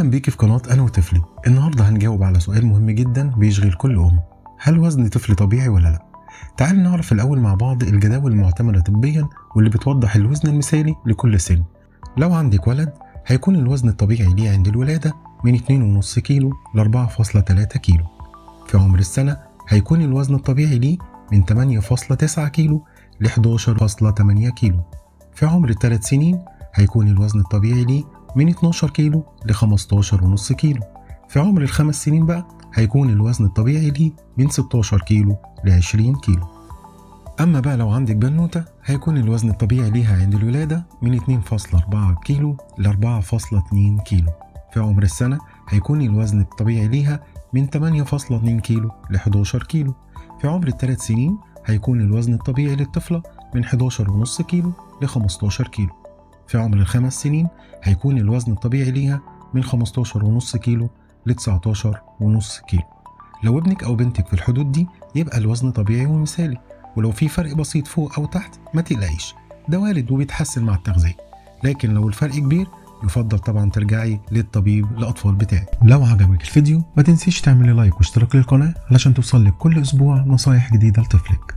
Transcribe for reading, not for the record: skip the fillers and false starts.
اهلا بيكي في قناة انا وطفلي. النهارده هنجاوب على سؤال مهم جدا بيشغل كل ام: هل وزن طفل طبيعي ولا لا؟ تعال نعرف الاول مع بعض الجداول المعتمدة طبيا واللي بتوضح الوزن المثالي لكل سن. لو عندك ولد هيكون الوزن الطبيعي ليه عند الولادة من 2.5 كيلو ل 4.3 كيلو. في عمر السنة هيكون الوزن الطبيعي ليه من 8.9 كيلو ل 11.8 كيلو. في عمر ال3 سنين هيكون الوزن الطبيعي ليه من 12 كيلو ل 15.5 كيلو. في عمر ال5 سنين بقى هيكون الوزن الطبيعي ليه من 16 كيلو ل 20 كيلو. أما بقى لو عندك بنوتة هيكون الوزن الطبيعي ليها عند الولادة من 2.4 كيلو ل 4.2 كيلو. في عمر السنة هيكون الوزن الطبيعي ليها من 8.2 كيلو ل 11 كيلو. في عمر ال3 سنين هيكون الوزن الطبيعي للطفلة من 11.5 كيلو ل 15 كيلو. في عمر ال5 سنين هيكون الوزن الطبيعي ليها من 15.5 كيلو ل 19.5 كيلو. لو ابنك أو بنتك في الحدود دي يبقى الوزن طبيعي ومثالي، ولو في فرق بسيط فوق أو تحت ما تقلقيش، ده وارد وبيتحسن مع التغذية. لكن لو الفرق كبير يفضل طبعا ترجعي للطبيب الأطفال بتاعك. لو عجبك الفيديو ما تنسيش تعملي لايك واشتراك للقناة علشان توصلك كل أسبوع نصايح جديدة لطفلك.